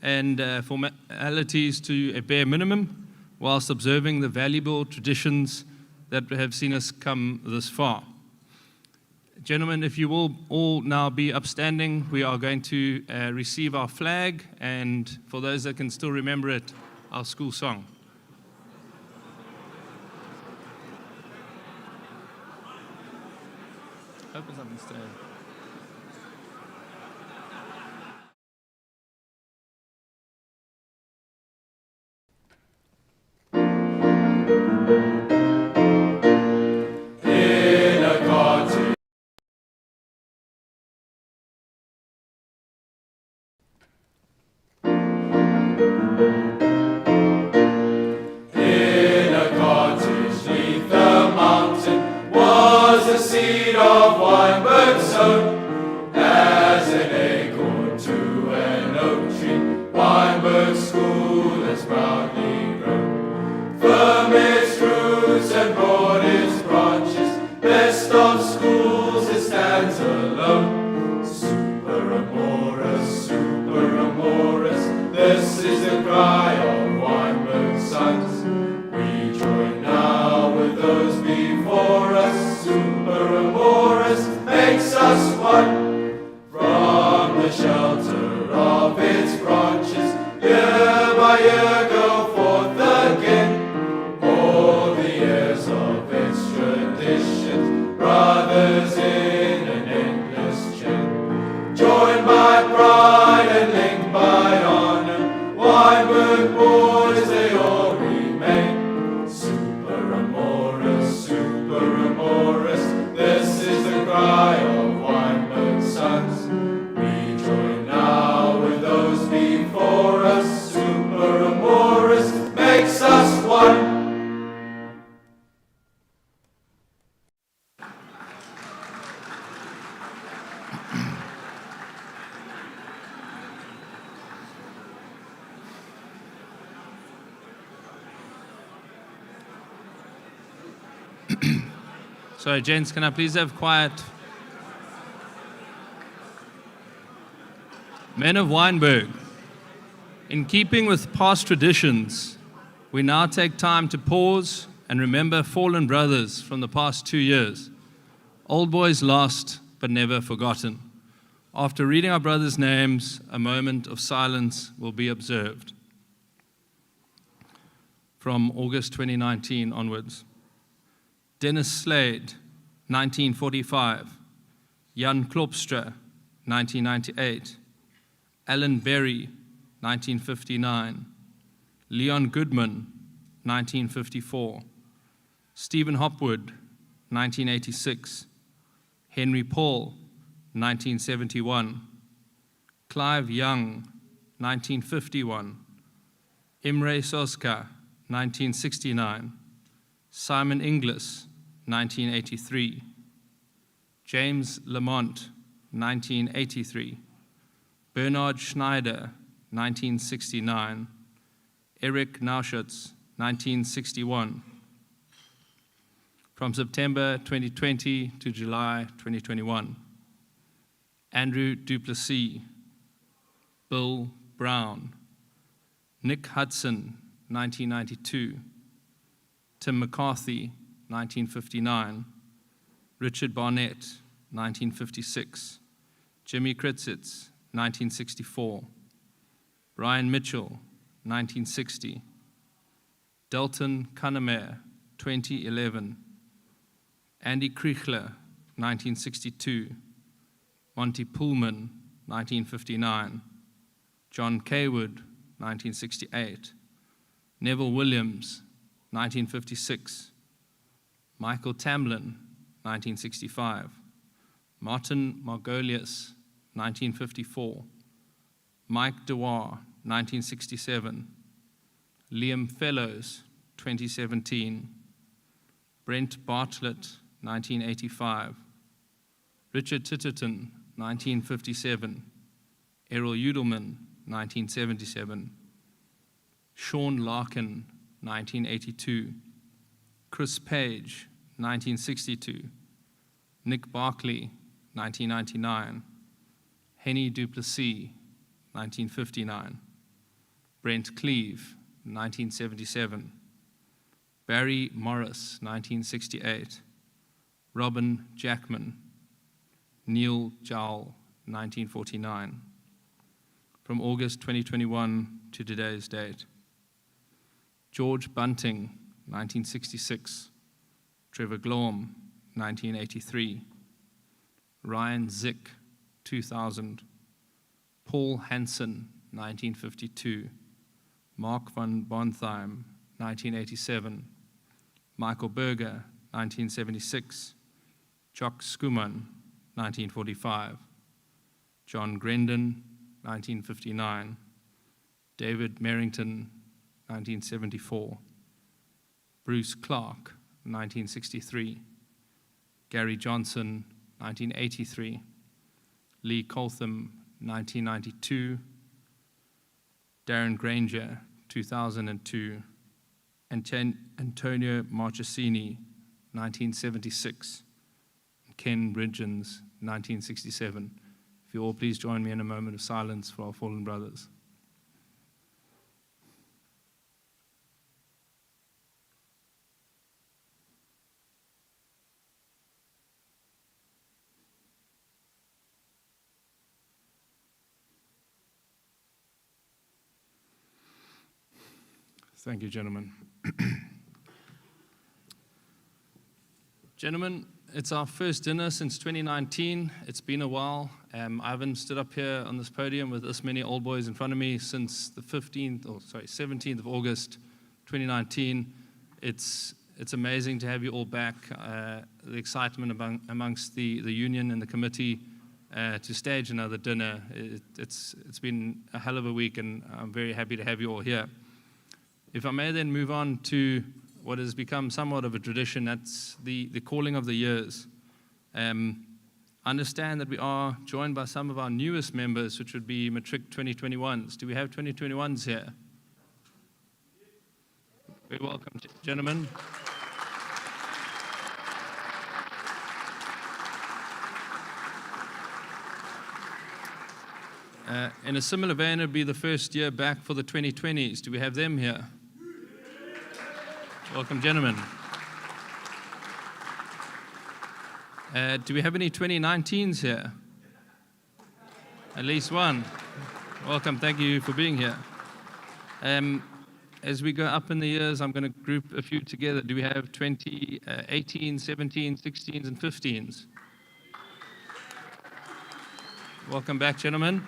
and formalities to a bare minimum, whilst observing the valuable traditions that have seen us come this far. Gentlemen, if you will all now be upstanding, we are going to receive our flag, and for those that can still remember it, our school song. Opens up instead. Seed of Wynberg sown, as an acorn to an oak tree, Wynberg school has proudly grown. Firm its roots and broad its branches, best of schools it stands alone. Supera Moras, this is the cry of Wynberg's sons. We join now with those before us. Supera Moras makes us one. From the shelter of its branches, year by year go forth again. All the years of its traditions, brothers in an endless chain. Joined by pride and linked by honor, Wynberg boys they all remain. Supera Moras, this is the cry of Wynberg's sons. We join now with those before us. Supera Moras makes us one. Sorry, gents, can I please have quiet? Men of Wynberg, in keeping with past traditions, we now take time to pause and remember fallen brothers from the past 2 years. Old boys lost, but never forgotten. After reading our brothers' names, a moment of silence will be observed. From August 2019 onwards. Dennis Slade, 1945. Jan Klopstra, 1998. Alan Berry, 1959. Leon Goodman, 1954. Stephen Hopwood, 1986. Henry Paul, 1971. Clive Young, 1951. Imre Soska, 1969. Simon Inglis, 1983. James Lamont, 1983. Bernard Schneider, 1969. Eric Nauschutz, 1961. From September 2020 to July 2021. Andrew Duplessis, Bill Brown, Nick Hudson, 1992. Tim McCarthy, 1959. Richard Barnett, 1956. Jimmy Kritzitz, 1964. Brian Mitchell, 1960. Delton Cunnamer, 2011. Andy Kriechler, 1962. Monty Pullman, 1959. John Kaywood, 1968. Neville Williams, 1956. Michael Tamlin, 1965. Martin Margolius, 1954. Mike De Waal, 1967. Liam Fellows, 2017. Brent Bartlett, 1985. Richard Titterton, 1957. Errol Udelman, 1977. Sean Larkin, 1982. Chris Page, 1962. Nick Barkley, 1999. Henny Duplessis, 1959. Brent Cleave, 1977. Barry Moras, 1968. Robin Jackman. Neil Jowl, 1949. From August 2021 to today's date. George Bunting, 1966. Trevor Glorm, 1983. Ryan Zick, 2000. Paul Hansen, 1952. Mark van Bontheim, 1987. Michael Berger, 1976. Jock Skuman, 1945. John Grendon, 1959. David Merrington, 1974. Bruce Clark, 1963. Gary Johnson, 1983. Lee Coltham, 1992. Darren Granger, 2002. Antonio Marchesini, 1976. Ken Ridgens, 1967. If you all please join me in a moment of silence for our fallen brothers. Thank you, gentlemen. Gentlemen, it's our first dinner since 2019. It's been a while. I haven't stood up here on this podium with this many old boys in front of me since the 17th of August, 2019. It's amazing to have you all back. The excitement amongst the union and the committee to stage another dinner. It's been a hell of a week, and I'm very happy to have you all here. If I may then move on to what has become somewhat of a tradition, that's the calling of the years. I understand that we are joined by some of our newest members, which would be Matric 2021s. Do we have 2021s here? Very welcome, gentlemen. In a similar vein, it would be the first year back for the 2020s. Do we have them here? Welcome, gentlemen. Do we have any 2019s here? At least one. Welcome, thank you for being here. As we go up in the years, I'm going to group a few together. Do we have 2018, 17, 16s, and 15s? Welcome back, gentlemen.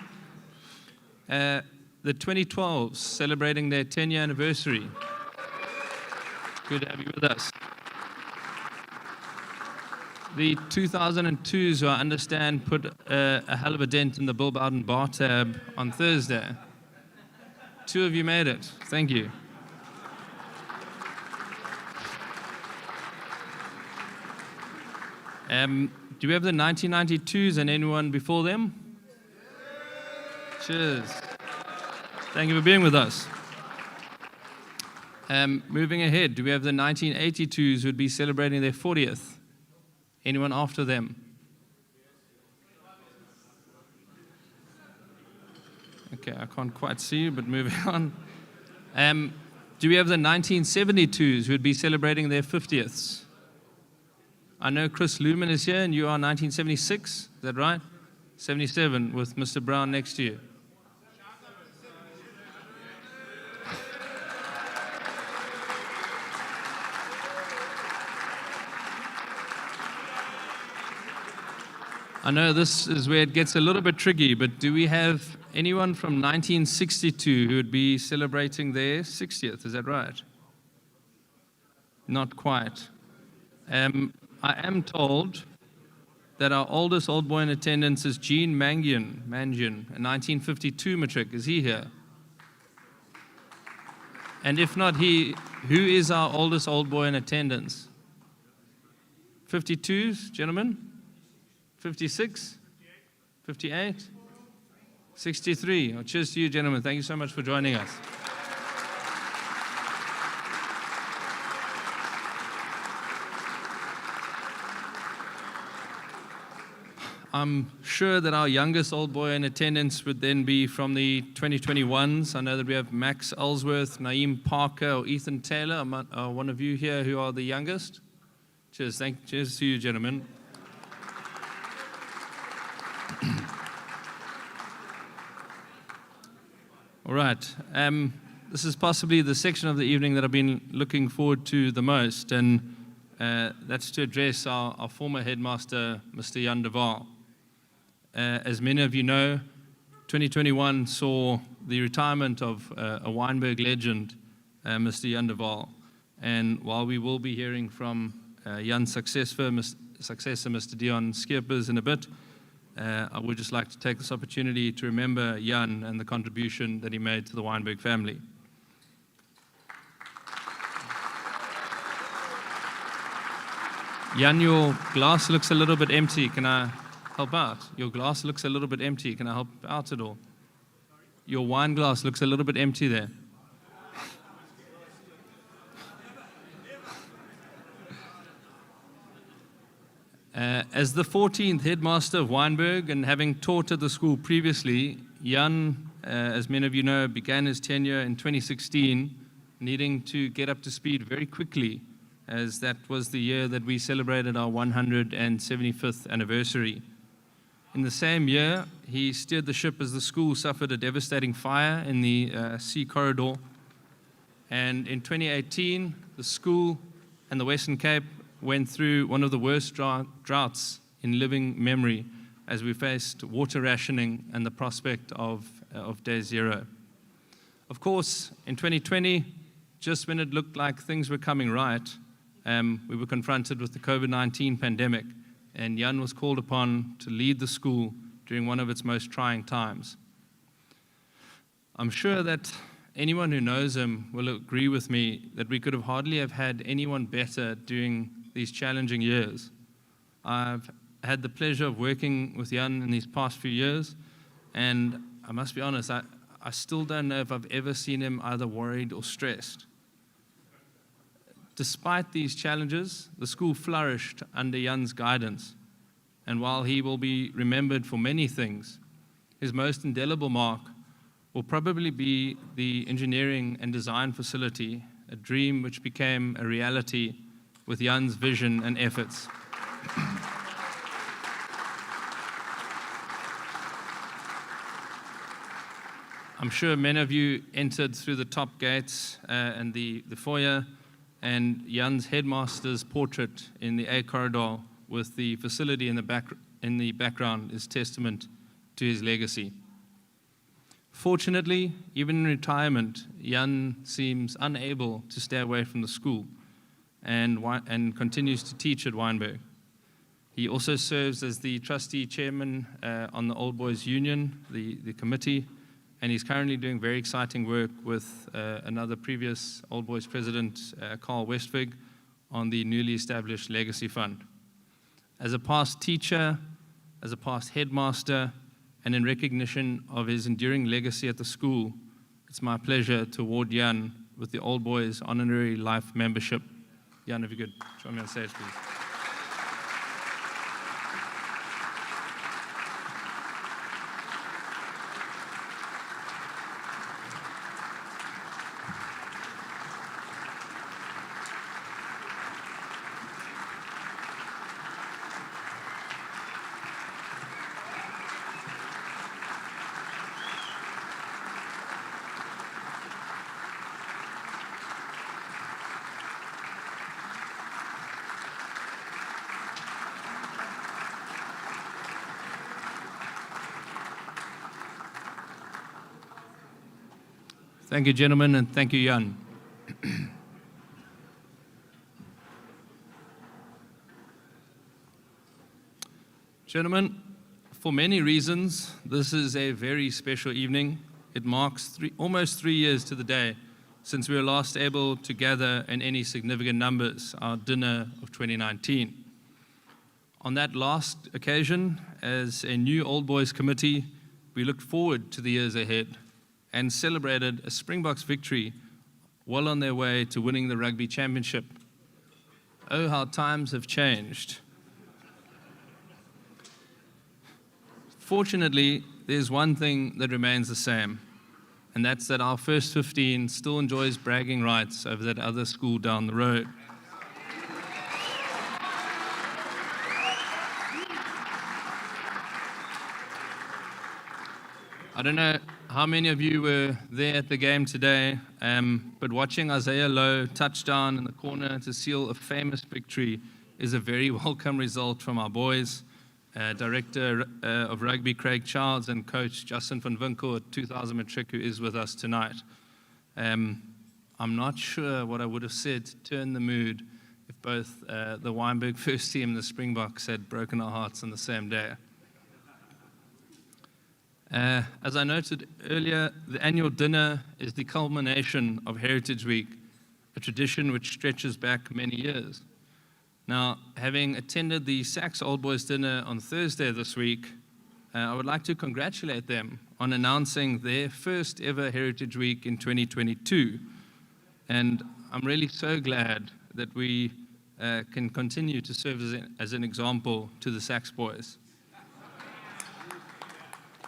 The 2012s, celebrating their 10-year anniversary. Good to have you with us. The 2002s, who I understand put a hell of a dent in the Bill Bowden bar tab on Thursday. 2 of you made it. Thank you. Do we have the 1992s and anyone before them? Cheers. Thank you for being with us. Moving ahead, do we have the 1982s who would be celebrating their 40th? Anyone after them? Okay, I can't quite see you, but moving on. Do we have the 1972s who would be celebrating their 50ths? I know Chris Lumen is here, and you are 1976, is that right? 77, with Mr. Brown next to you. I know this is where it gets a little bit tricky, but do we have anyone from 1962 who would be celebrating their 60th? Is that right? Not quite. I am told that our oldest old boy in attendance is Gene Mangian, a 1952 matric. Is he here? And if not he, who is our oldest old boy in attendance? 52s, gentlemen? 56? 58? 63. Oh, cheers to you, gentlemen. Thank you so much for joining us. I'm sure that our youngest old boy in attendance would then be from the 2021s. I know that we have Max Ellsworth, Naeem Parker, or Ethan Taylor. Are one of you here who are the youngest? Cheers, cheers to you, gentlemen. All right. This is possibly the section of the evening that I've been looking forward to the most, and that's to address our former headmaster, Mr. Jan De Waal. As many of you know, 2021 saw the retirement of a Wynberg legend, Mr. Jan De Waal. And while we will be hearing from Jan's successor, Mr. Dion Skeepers, in a bit, I would just like to take this opportunity to remember Jan and the contribution that he made to the Wynberg family. Jan, your glass looks a little bit empty. Can I help out? Your glass looks a little bit empty. Can I help out at all? Your wine glass looks a little bit empty there. As the 14th headmaster of Wynberg and having taught at the school previously, Jan, as many of you know, began his tenure in 2016, needing to get up to speed very quickly, as that was the year that we celebrated our 175th anniversary. In the same year, he steered the ship as the school suffered a devastating fire in the sea corridor. And in 2018, the school and the Western Cape went through one of the worst droughts in living memory as we faced water rationing and the prospect of day zero. Of course, in 2020, just when it looked like things were coming right, we were confronted with the COVID-19 pandemic, and Jan was called upon to lead the school during one of its most trying times. I'm sure that anyone who knows him will agree with me that we could have hardly have had anyone better during these challenging years. I've had the pleasure of working with Jan in these past few years, and I must be honest, I still don't know if I've ever seen him either worried or stressed. Despite these challenges, the school flourished under Jan's guidance, and while he will be remembered for many things, his most indelible mark will probably be the engineering and design facility, a dream which became a reality with Jan's vision and efforts. I'm sure many of you entered through the top gates and the foyer, and Jan's headmaster's portrait in the A corridor with the facility in the background is testament to his legacy. Fortunately, even in retirement, Jan seems unable to stay away from the school and continues to teach at Wynberg. He also serves as the trustee chairman on the Old Boys Union, the committee, and he's currently doing very exciting work with another previous Old Boys president, Carl Wynberg, on the newly established Legacy Fund. As a past teacher, as a past headmaster, and in recognition of his enduring legacy at the school, it's my pleasure to award Jan with the Old Boys Honorary Life Membership. Jan, if you could join me on stage, please. Thank you, gentlemen, and thank you, Jan. Gentlemen, for many reasons, this is a very special evening. It marks almost 3 years to the day since we were last able to gather in any significant numbers, our dinner of 2019. On that last occasion, as a new Old Boys committee, we looked forward to the years ahead and celebrated a Springboks victory well on their way to winning the rugby championship. Oh, how times have changed. Fortunately, there's one thing that remains the same, and that's that our first 15 still enjoys bragging rights over that other school down the road. I don't know how many of you were there at the game today, but watching Isaiah Lowe touchdown in the corner to seal a famous victory is a very welcome result from our boys. Director of Rugby Craig Childs and Coach Justin van Winkel at 2000 Matric, who is with us tonight. I'm not sure what I would have said to turn the mood if both the Wynberg first team and the Springboks had broken our hearts on the same day. As I noted earlier, the annual dinner is the culmination of Heritage Week, a tradition which stretches back many years. Now, having attended the Sax Old Boys dinner on Thursday this week, I would like to congratulate them on announcing their first ever Heritage Week in 2022. And I'm really so glad that we can continue to serve as an example to the Sax boys.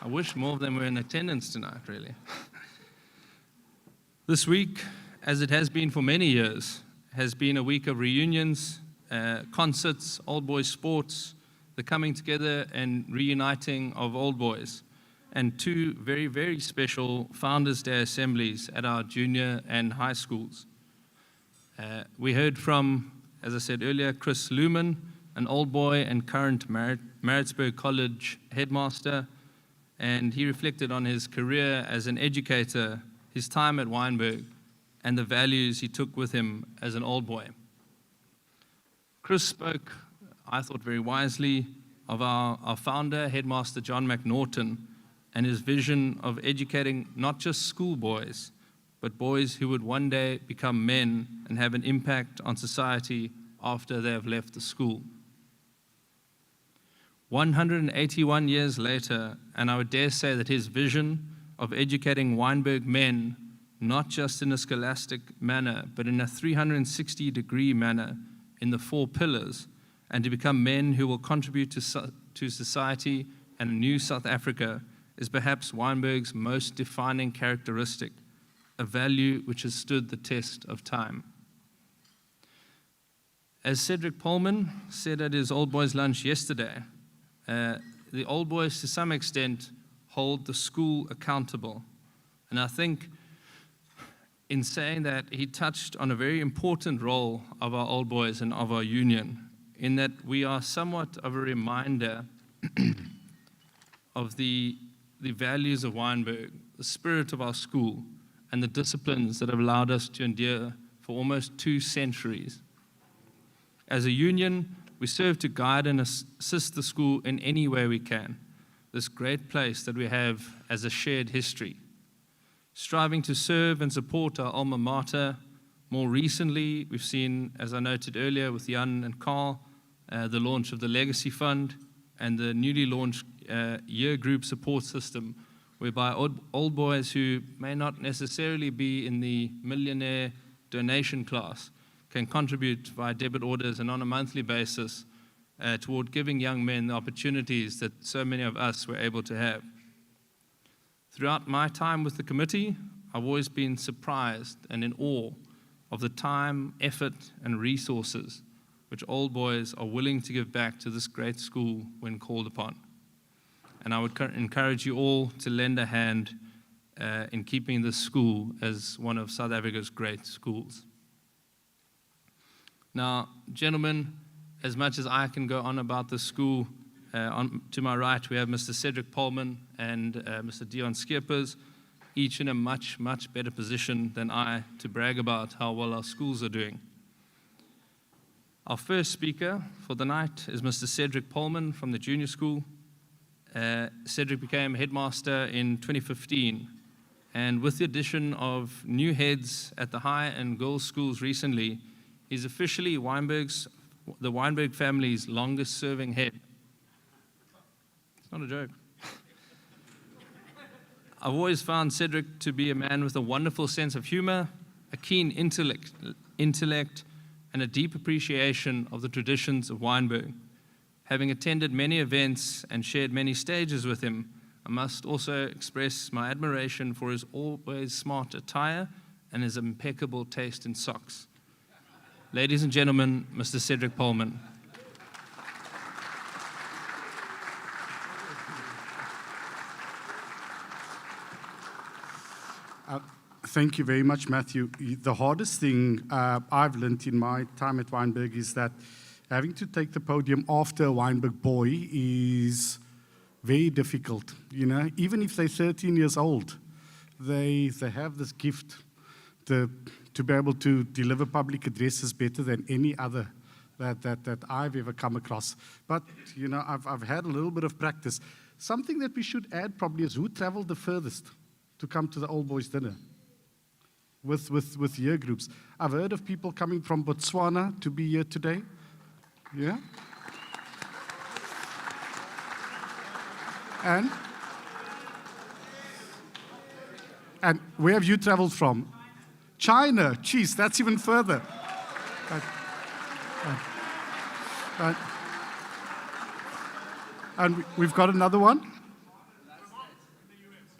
I wish more of them were in attendance tonight, really. This week, as it has been for many years, has been a week of reunions, concerts, old boys sports, the coming together and reuniting of old boys, and two very, very special Founders Day assemblies at our junior and high schools. We heard from, as I said earlier, Chris Luman, an old boy and current Maritzburg College headmaster, and he reflected on his career as an educator, his time at Wynberg, and the values he took with him as an old boy. Chris spoke, I thought very wisely, of our founder, Headmaster John McNaughton, and his vision of educating not just schoolboys, but boys who would one day become men and have an impact on society after they have left the school. 181 years later, and I would dare say that his vision of educating Wynberg men, not just in a scholastic manner, but in a 360-degree manner, in the 4 pillars, and to become men who will contribute to society and a new South Africa, is perhaps Wynberg's most defining characteristic, a value which has stood the test of time. As Cedric Pullman said at his Old Boys lunch yesterday, the old boys to some extent hold the school accountable. And I think in saying that, he touched on a very important role of our old boys and of our union, in that we are somewhat of a reminder of the values of Wynberg, the spirit of our school, and the disciplines that have allowed us to endure for almost 2 centuries. As a union, we serve to guide and assist the school in any way we can, this great place that we have as a shared history. Striving to serve and support our alma mater. More recently, we've seen, as I noted earlier with Jan and Carl, the launch of the Legacy Fund and the newly launched year group support system, whereby old boys who may not necessarily be in the millionaire donation class can contribute via debit orders and on a monthly basis toward giving young men the opportunities that so many of us were able to have. Throughout my time with the committee, I've always been surprised and in awe of the time, effort, and resources which old boys are willing to give back to this great school when called upon. And I would encourage you all to lend a hand in keeping this school as one of South Africa's great schools. Now, gentlemen, as much as I can go on about the school, to my right we have Mr. Cedric Pullman and Mr. Dion Skeepers, each in a much, much better position than I to brag about how well our schools are doing. Our first speaker for the night is Mr. Cedric Pullman from the junior school. Cedric became headmaster in 2015, and with the addition of new heads at the high and girls schools recently, he's officially the Wynberg family's longest serving head. It's not a joke. I've always found Cedric to be a man with a wonderful sense of humor, a keen intellect, and a deep appreciation of the traditions of Wynberg. Having attended many events and shared many stages with him, I must also express my admiration for his always smart attire and his impeccable taste in socks. Ladies and gentlemen, Mr. Cedric Pullman. Thank you very much, Matthew. The hardest thing I've learned in my time at Wynberg is that having to take the podium after a Wynberg boy is very difficult. You know, even if they're 13 years old, they have this gift to be able to deliver public addresses better than any other that I've ever come across. But, you know, I've had a little bit of practice. Something that we should add probably is who traveled the furthest to come to the old boys' dinner with year groups. I've heard of people coming from Botswana to be here today. Yeah? And where have you traveled from? China. Geez, that's even further. And we've got another one.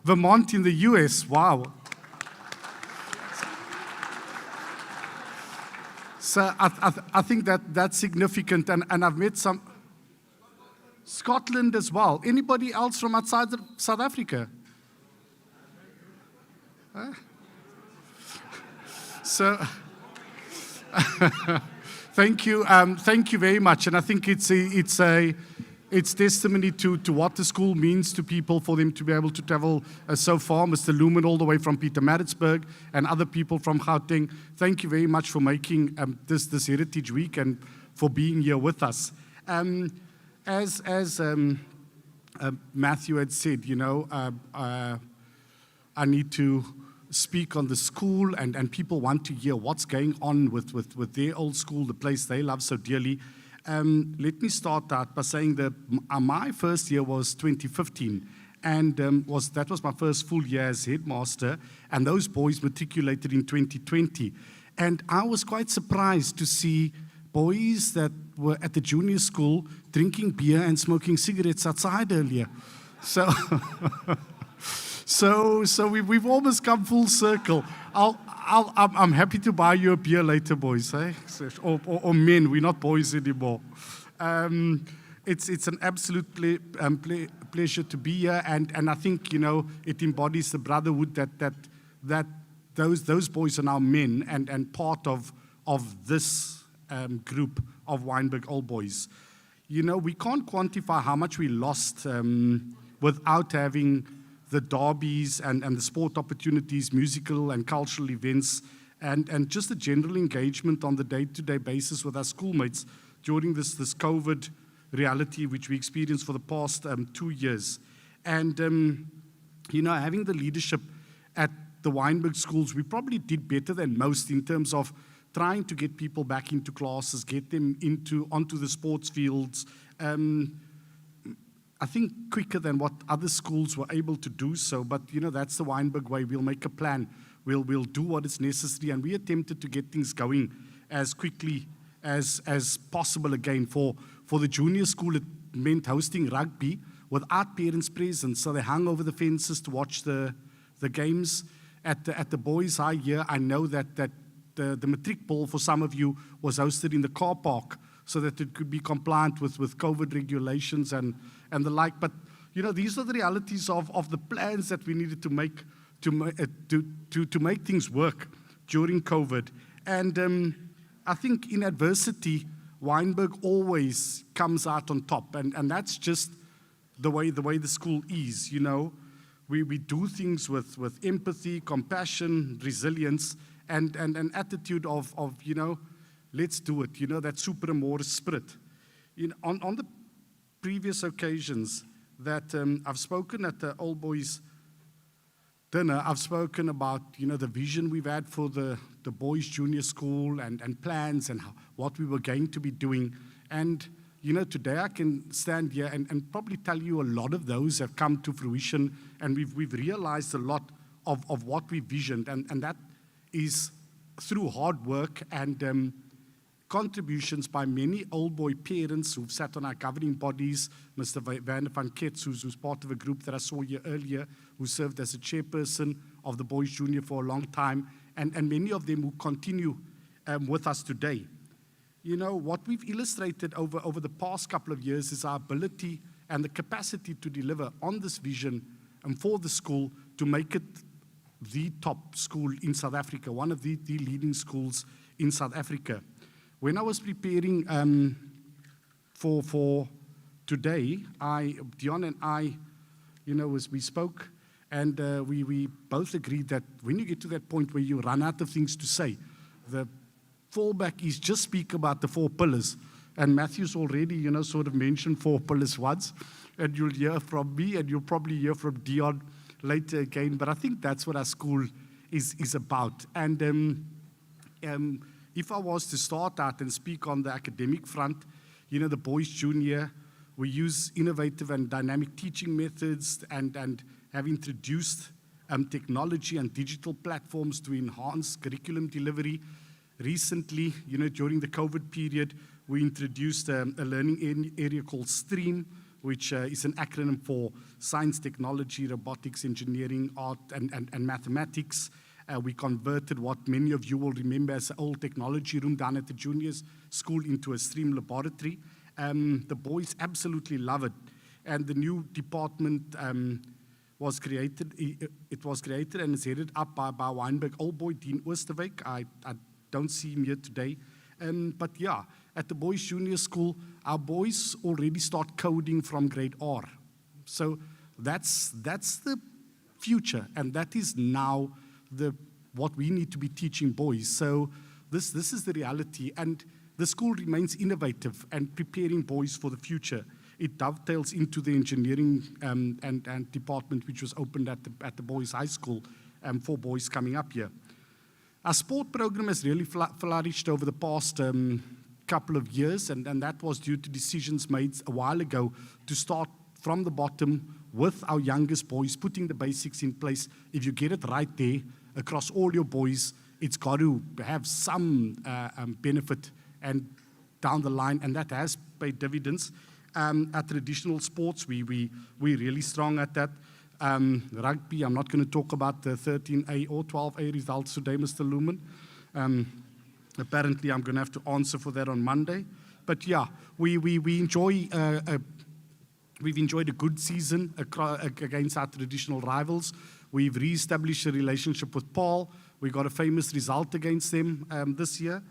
Vermont in the US. Wow. So I think that's significant, and I've met some. Scotland as well. Anybody else from outside of South Africa? So, thank you very much, and I think it's testimony to what the school means to people for them to be able to travel so far. Mr. Lumen all the way from Pietermaritzburg and other people from Gauteng. Thank you very much for making this Heritage Week and for being here with us. As Matthew had said, you know, I need to speak on the school, and people want to hear what's going on with their old school, the place they love so dearly. Let me start out by saying that my first year was 2015, and that was my first full year as headmaster, and those boys matriculated in 2020. And I was quite surprised to see boys that were at the junior school drinking beer and smoking cigarettes outside earlier. So, we've almost come full circle. I'm happy to buy you a beer later, boys, eh? Or men. We're not boys anymore. It's an absolute pleasure to be here, and I think, you know, it embodies the brotherhood that those boys are now men and part of this group of Wynberg Old Boys. You know, we can't quantify how much we lost without having the derbies and the sport opportunities, musical and cultural events, and just the general engagement on the day-to-day basis with our schoolmates during this COVID reality which we experienced for the past 2 years. And, you know, having the leadership at the Wynberg schools, we probably did better than most in terms of trying to get people back into classes, get them onto the sports fields, I think quicker than what other schools were able to do so, but you know, that's the Wynberg way. We'll make a plan, we'll do what is necessary, and we attempted to get things going as quickly as possible again. For the junior school, it meant hosting rugby without parents present, so they hung over the fences to watch the games. At the boys' high year, I know that the matric ball for some of you was hosted in the car park, so that it could be compliant with COVID regulations and the like. But you know, these are the realities of the plans that we needed to make to make things work during COVID. And I think in adversity, Wynberg always comes out on top, and that's just the way the school is. You know, we do things with empathy, compassion, resilience, and an attitude of you know, let's do it, you know, that Supera Moras spirit. On the previous occasions that I've spoken at the Old Boys dinner, I've spoken about, you know, the vision we've had for the boys' junior school and plans and what we were going to be doing. And, you know, today I can stand here and probably tell you a lot of those have come to fruition, and we've realized a lot of what we visioned, and that is through hard work and contributions by many old boy parents who've sat on our governing bodies, Mr. Van Ketz, who's part of a group that I saw here earlier, who served as a chairperson of the Boys Junior for a long time, and many of them who continue with us today. You know, what we've illustrated over the past couple of years is our ability and the capacity to deliver on this vision for the school to make it the top school in South Africa, one of the leading schools in South Africa. When I was preparing for today, Dion and I, you know, we spoke, and we both agreed that when you get to that point where you run out of things to say, the fallback is just speak about the 4 pillars. And Matthew's already, you know, sort of mentioned 4 pillars once, and you'll hear from me, and you'll probably hear from Dion later again. But I think that's what our school is about. And if I was to start out and speak on the academic front, you know, the Boys Junior, we use innovative and dynamic teaching methods and have introduced technology and digital platforms to enhance curriculum delivery. Recently, you know, during the COVID period, we introduced a learning area called STREAM, which is an acronym for science, technology, robotics, engineering, art, and mathematics. We converted what many of you will remember as an old technology room down at the juniors school into a STREAM laboratory. The boys absolutely love it. And the new department was created. It was created and is headed up by Wynberg old boy, Dean Oosterwyk. I don't see him here today. But yeah, at the Boys Junior School, our boys already start coding from grade R. So that's the future, and that is now what we need to be teaching boys. So this is the reality, and the school remains innovative and preparing boys for the future. It dovetails into the engineering and department which was opened at the boys' high school for boys coming up here. Our sport program has really flourished over the past couple of years, and that was due to decisions made a while ago to start from the bottom with our youngest boys, putting the basics in place. If you get it right there, across all your boys, it's got to have some benefit and down the line, and that has paid dividends. At traditional sports, we're really strong at that. Rugby, I'm not going to talk about the 13A or 12A results today, Mr. Lumen. Apparently, I'm going to have to answer for that on Monday. But yeah, we've enjoyed a good season against our traditional rivals. We've re-established a relationship with Paul. We got a famous result against them this year.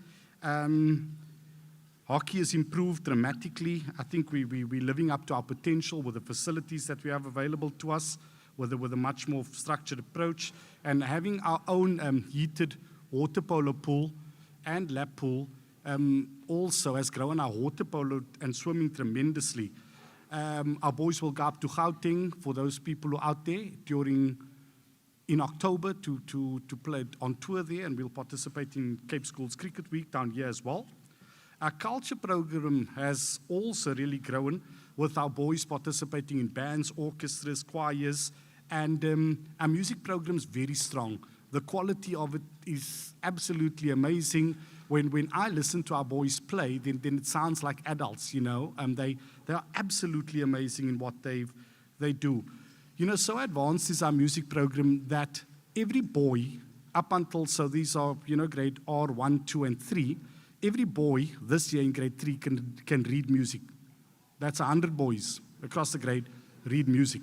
Hockey has improved dramatically. I think we're living up to our potential with the facilities that we have available to us, with a much more structured approach, and having our own heated water polo pool and lap pool also has grown our water polo and swimming tremendously. Our boys will go up to Gauteng, for those people who are out there, in October to play on tour there, and we'll participate in Cape Schools Cricket Week down here as well. Our culture program has also really grown, with our boys participating in bands, orchestras, choirs, and our music program is very strong. The quality of it is absolutely amazing. When I listen to our boys play, then it sounds like adults, you know, and they are absolutely amazing in what they do. You know, so advanced is our music program that every boy, up until, so these are, you know, grade R1, 2, and 3, every boy this year in grade 3 can read music. That's 100 boys across the grade read music.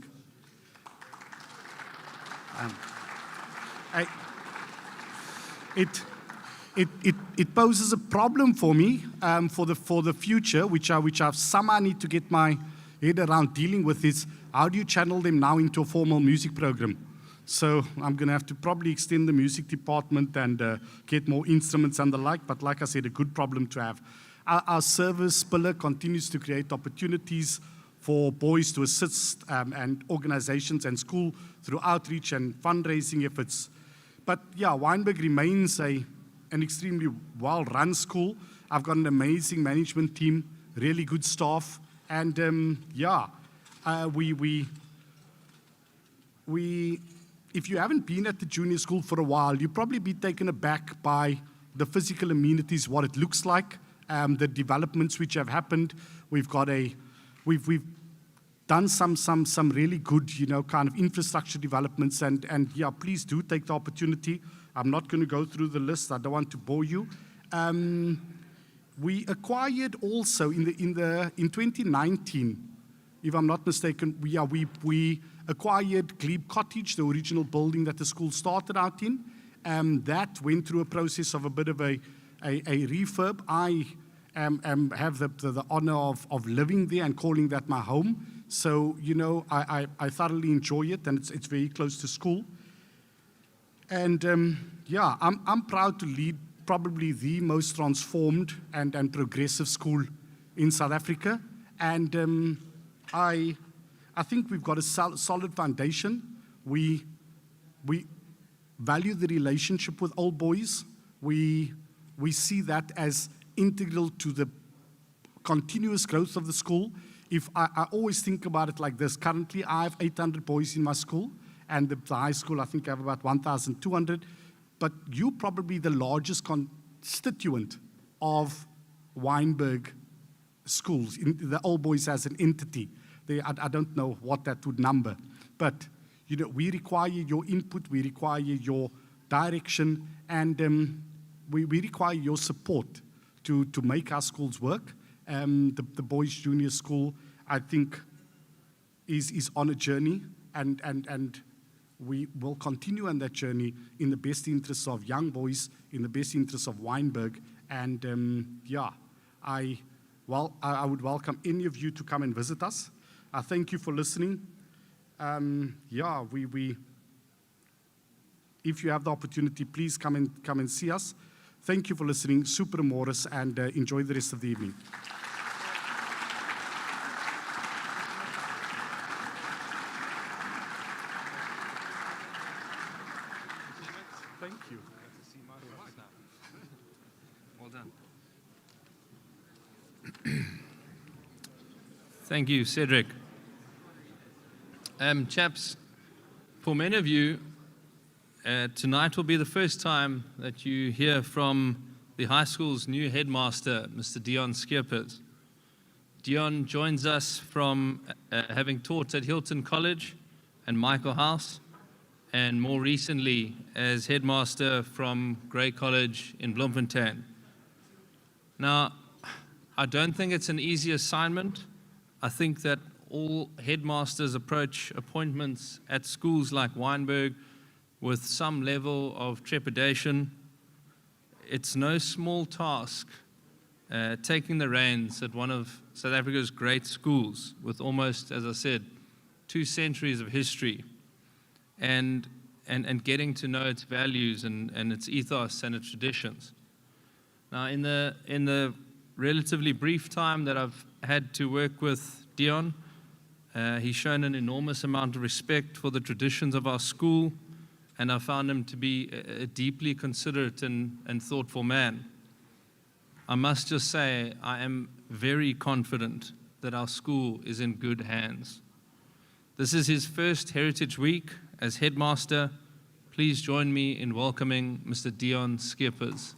It poses a problem for me for the future, which I somehow need to get my head around dealing with, is how do you channel them now into a formal music program? So I'm going to have to probably extend the music department and get more instruments and the like, but like I said, a good problem to have. Our service pillar continues to create opportunities for boys to assist and organizations and school through outreach and fundraising efforts. But yeah, Wynberg remains an extremely well-run school. I've got an amazing management team, really good staff, and if you haven't been at the junior school for a while, you'll probably be taken aback by the physical amenities, what it looks like. the developments which have happened. We've done some really good, kind of infrastructure developments, and yeah, please do take the opportunity. I'm not going to go through the list. I don't want to bore you. We acquired also in 2019, if I'm not mistaken, we acquired Glebe Cottage, the original building that the school started out in. That went through a process of a bit of a refurb. I have the honor of living there and calling that my home. So, I thoroughly enjoy it, and it's very close to school. And yeah, I'm proud to lead probably the most transformed and progressive school in South Africa. And I think we've got a solid foundation. We value the relationship with old boys. We see that as integral to the continuous growth of the school. If I always think about it like this, currently I have 800 boys in my school, and the high school, I think I have about 1,200. But you're probably the largest constituent of Wynberg schools, in the old boys as an entity. I don't know what that would number, but we require your input, we require your direction, and we require your support to make our schools work. The boys' junior school, I think, is on a journey, and we will continue on that journey in the best interests of young boys, in the best interests of Wynberg. And yeah, I would welcome any of you to come and visit us. I thank you for listening. Yeah, if you have the opportunity, please come and see us. Thank you for listening. Supera Moras, and enjoy the rest of the evening. Thank you. Well done. Thank you, Cedric. Chaps, for many of you, tonight will be the first time that you hear from the high school's new headmaster, Mr. Dion Skeepers. Dion joins us from having taught at Hilton College and Michael House, and more recently as headmaster from Grey College in Bloemfontein. Now, I don't think it's an easy assignment. I think that all headmasters approach appointments at schools like Wynberg with some level of trepidation. It's no small task taking the reins at one of South Africa's great schools with almost, as I said, 2 centuries of history, and getting to know its values and its ethos and its traditions. Now, in the relatively brief time that I've had to work with Dion, he's shown an enormous amount of respect for the traditions of our school, and I found him to be a deeply considerate and thoughtful man. I must just say, I am very confident that our school is in good hands. This is his first Heritage Week as headmaster. Please join me in welcoming Mr. Dion Skeepers.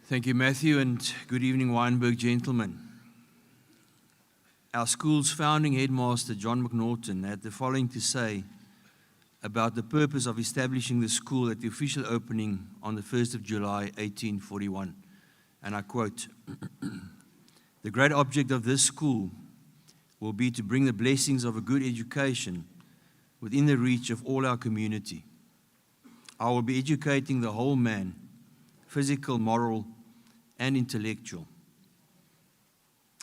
Thank you, Matthew, and good evening, Wynberg gentlemen. Our school's founding headmaster, John McNaughton, had the following to say about the purpose of establishing the school at the official opening on the 1st of July, 1841. And I quote, "The great object of this school will be to bring the blessings of a good education within the reach of all our community. I will be educating the whole man, physical, moral, and intellectual.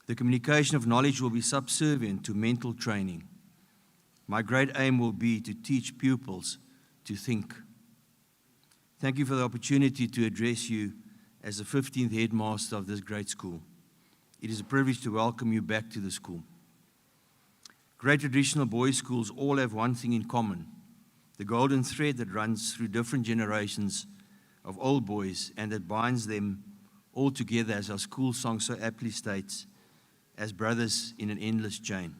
The communication of knowledge will be subservient to mental training. My great aim will be to teach pupils to think." Thank you for the opportunity to address you as the 15th headmaster of this great school. It is a privilege to welcome you back to the school. Great traditional boys' schools all have one thing in common: the golden thread that runs through different generations of old boys and that binds them all together, as our school song so aptly states, as brothers in an endless chain.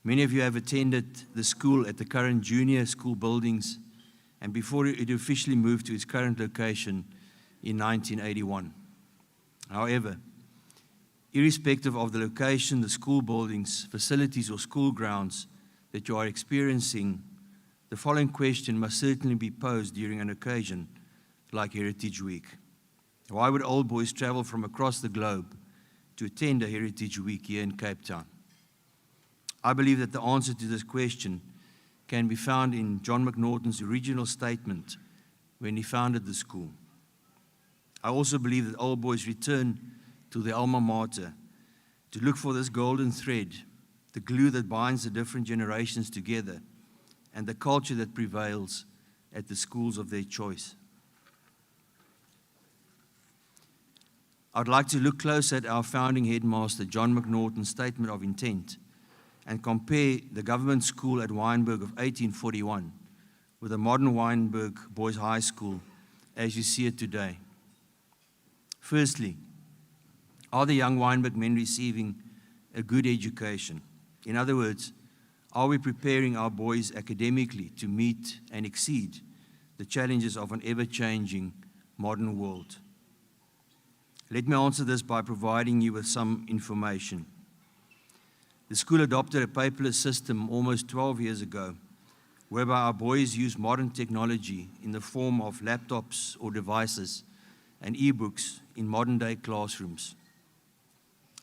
Many of you have attended the school at the current junior school buildings and before it officially moved to its current location in 1981. However, irrespective of the location, the school buildings, facilities, or school grounds that you are experiencing, the following question must certainly be posed during an occasion like Heritage Week. Why would old boys travel from across the globe to attend a Heritage Week here in Cape Town? I believe that the answer to this question can be found in John McNaughton's original statement when he founded the school. I also believe that old boys return to their alma mater to look for this golden thread, the glue that binds the different generations together, and the culture that prevails at the schools of their choice. I'd like to look close at our founding headmaster, John McNaughton's statement of intent, and compare the government school at Wynberg of 1841 with the modern Wynberg Boys High School as you see it today. Firstly, are the young Wynberg men receiving a good education? In other words, are we preparing our boys academically to meet and exceed the challenges of an ever-changing modern world? Let me answer this by providing you with some information. The school adopted a paperless system almost 12 years ago, whereby our boys use modern technology in the form of laptops or devices and e-books in modern-day classrooms.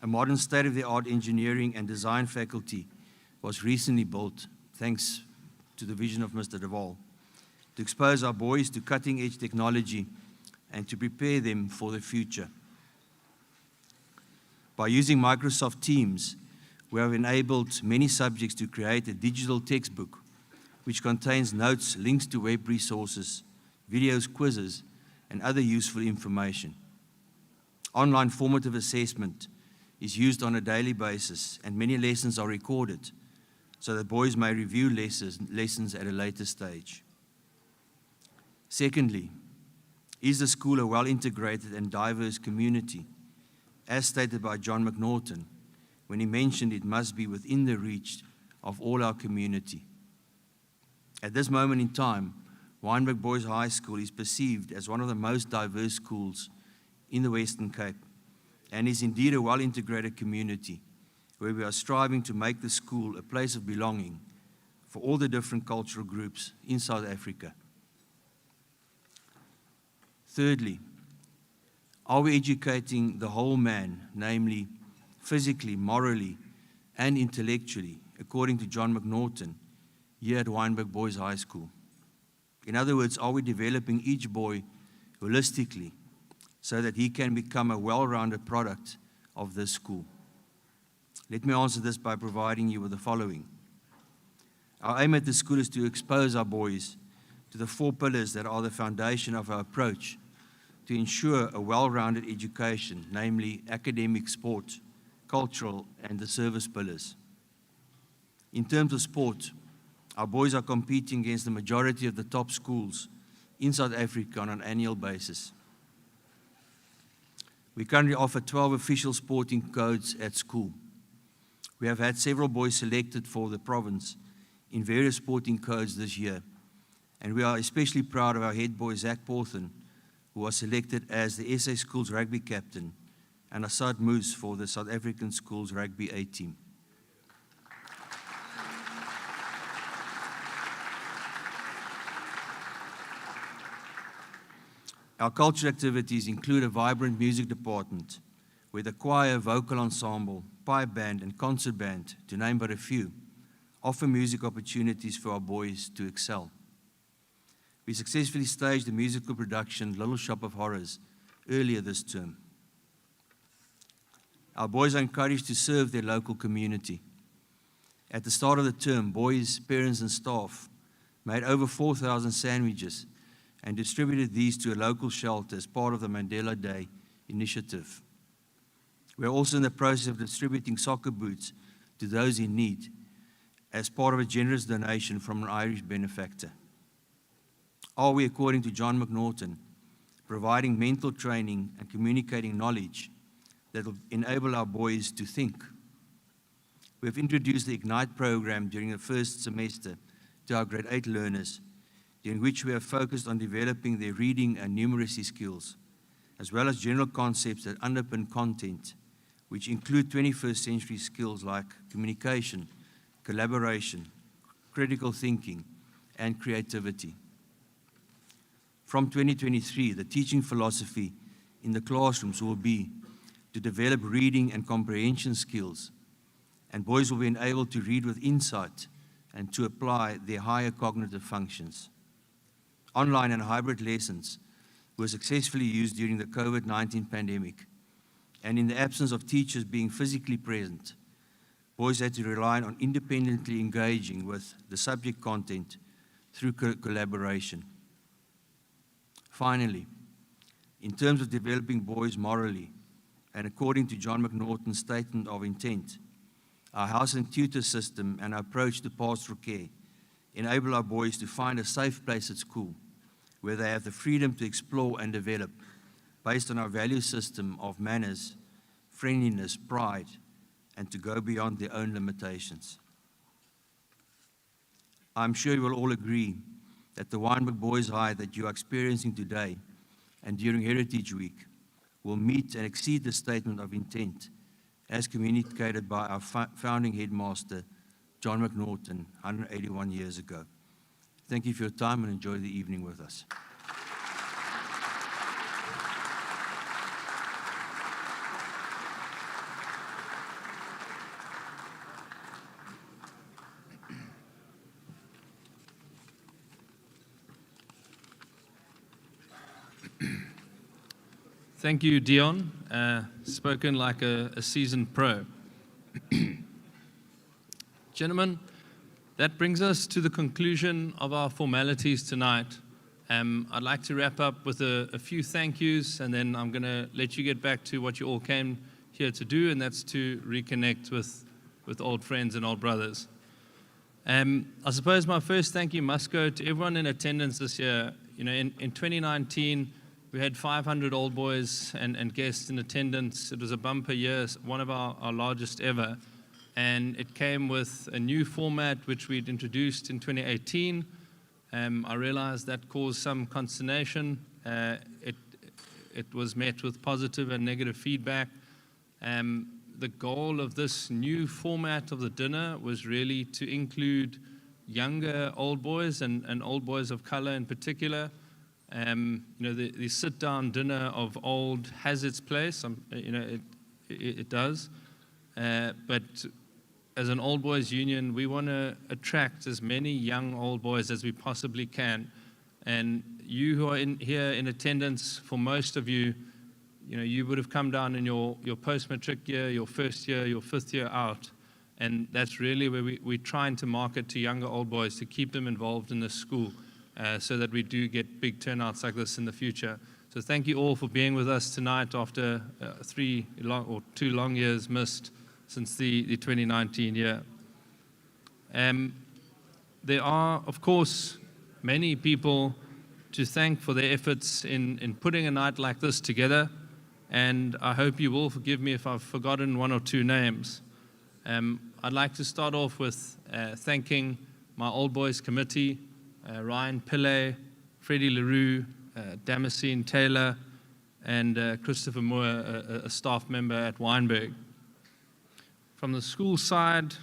A modern state-of-the-art engineering and design faculty was recently built, thanks to the vision of Mr. De Waal, to expose our boys to cutting-edge technology and to prepare them for the future. By using Microsoft Teams, we have enabled many subjects to create a digital textbook which contains notes, links to web resources, videos, quizzes, and other useful information. Online formative assessment is used on a daily basis, and many lessons are recorded so that boys may review lessons at a later stage. Secondly, is the school a well-integrated and diverse community, as stated by John McNaughton when he mentioned it must be within the reach of all our community? At this moment in time, Wynberg Boys High School is perceived as one of the most diverse schools in the Western Cape and is indeed a well-integrated community where we are striving to make the school a place of belonging for all the different cultural groups in South Africa. Thirdly, are we educating the whole man, namely physically, morally, and intellectually, according to John McNaughton, here at Wynberg Boys High School? In other words, are we developing each boy holistically so that he can become a well-rounded product of this school? Let me answer this by providing you with the following. Our aim at the school is to expose our boys to the 4 pillars that are the foundation of our approach to ensure a well-rounded education, namely academic, sport, cultural, and the service pillars. In terms of sport, our boys are competing against the majority of the top schools in South Africa on an annual basis. We currently offer 12 official sporting codes at school. We have had several boys selected for the province in various sporting codes this year, and we are especially proud of our head boy, Zach Porthen, who was selected as the SA Schools rugby captain, and Assad Moose for the South African Schools Rugby A team. Our culture activities include a vibrant music department where the choir, vocal ensemble, pipe band, and concert band, to name but a few, offer music opportunities for our boys to excel. We successfully staged the musical production Little Shop of Horrors earlier this term. Our boys are encouraged to serve their local community. At the start of the term, boys, parents, and staff made over 4,000 sandwiches and distributed these to a local shelter as part of the Mandela Day initiative. We are also in the process of distributing soccer boots to those in need as part of a generous donation from an Irish benefactor. Are we, according to John McNaughton, providing mental training and communicating knowledge that will enable our boys to think. We have introduced the Ignite program during the first semester to our grade 8 learners, during which we have focused on developing their reading and numeracy skills, as well as general concepts that underpin content, which include 21st century skills like communication, collaboration, critical thinking, and creativity. From 2023, the teaching philosophy in the classrooms will be to develop reading and comprehension skills, and boys will be enabled to read with insight and to apply their higher cognitive functions. Online and hybrid lessons were successfully used during the COVID-19 pandemic, and in the absence of teachers being physically present, boys had to rely on independently engaging with the subject content through collaboration. Finally, in terms of developing boys morally, and according to John McNaughton's statement of intent, our house and tutor system and our approach to pastoral care enable our boys to find a safe place at school where they have the freedom to explore and develop based on our value system of manners, friendliness, pride, and to go beyond their own limitations. I'm sure you will all agree that the Wynberg Boys High that you are experiencing today and during Heritage Week will meet and exceed the statement of intent as communicated by our founding headmaster, John McNaughton, 181 years ago. Thank you for your time and enjoy the evening with us. Thank you, Dion. Spoken like a seasoned pro. Gentlemen, that brings us to the conclusion of our formalities tonight. I'd like to wrap up with a few thank yous, and then I'm going to let you get back to what you all came here to do, and that's to reconnect with old friends and old brothers. I suppose my first thank you must go to everyone in attendance this year. You know, in 2019, we had 500 old boys and guests in attendance. It was a bumper year, one of our largest ever. And it came with a new format which we'd introduced in 2018. I realized that caused some consternation. It was met with positive and negative feedback. The goal of this new format of the dinner was really to include younger old boys and old boys of color in particular. You know, the sit-down dinner of old has its place. You know, it does. But as an old boys union, we want to attract as many young old boys as we possibly can. And you who are here in attendance, for most of you, you know, you would have come down in your post-matric year, your first year, your fifth year out. And that's really where we're trying to market to younger old boys to keep them involved in the school. So that we do get big turnouts like this in the future. So thank you all for being with us tonight after 2 long years missed since the 2019 year. There are, of course, many people to thank for their efforts in putting a night like this together, and I hope you will forgive me if I've forgotten one or two names. I'd like to start off with thanking my Old Boys Committee, Ryan Pillay, Freddie LaRue, Damascene Taylor, and Christopher Moore, a staff member at Wynberg. From the school side,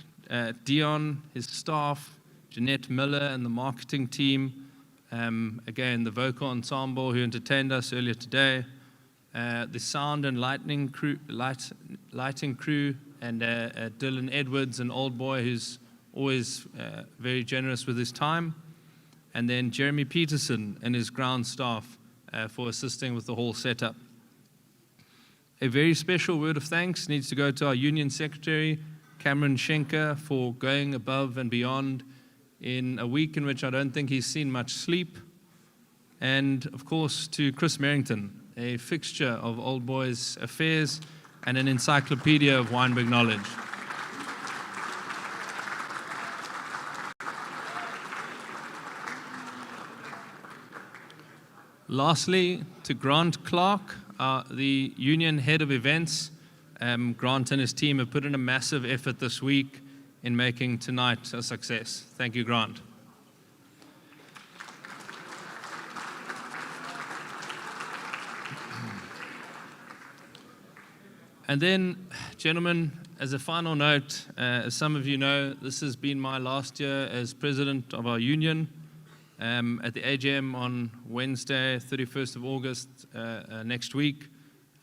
Dion, his staff, Jeanette Miller and the marketing team, again, the vocal ensemble who entertained us earlier today, the sound and lighting crew, and Dylan Edwards, an old boy who's always very generous with his time, and then Jeremy Peterson and his ground staff for assisting with the whole setup. A very special word of thanks needs to go to our Union Secretary, Cameron Schenker, for going above and beyond in a week in which I don't think he's seen much sleep. And, of course, to Chris Merrington, a fixture of Old Boys affairs and an encyclopedia of Wynberg knowledge. Lastly, to Grant Clark, the union head of events. Grant and his team have put in a massive effort this week in making tonight a success. Thank you, Grant. And then, gentlemen, as a final note, as some of you know, this has been my last year as president of our union. At the AGM on Wednesday, 31st of August next week,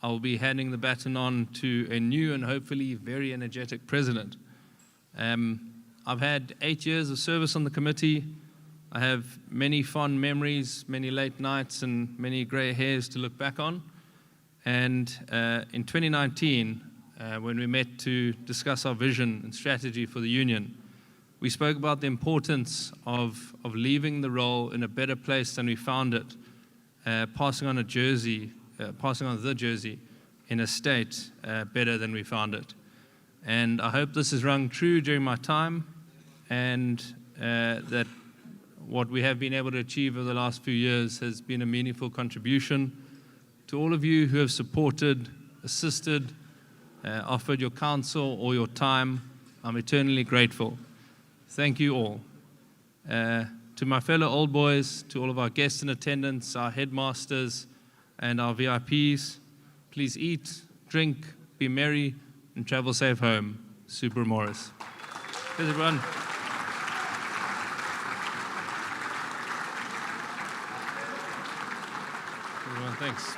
I will be handing the baton on to a new and hopefully very energetic president. I've had 8 years of service on the committee. I have many fond memories, many late nights, and many gray hairs to look back on. And in 2019, when we met to discuss our vision and strategy for the union, we spoke about the importance of leaving the role in a better place than we found it, passing on the jersey in a state better than we found it. And I hope this has rung true during my time, and that what we have been able to achieve over the last few years has been a meaningful contribution. To all of you who have supported, assisted, offered your counsel or your time, I'm eternally grateful. Thank you all. To my fellow old boys, to all of our guests in attendance, our headmasters, and our VIPs, please eat, drink, be merry, and travel safe home. Supera Moras. Cheers, everyone. Everyone, thanks.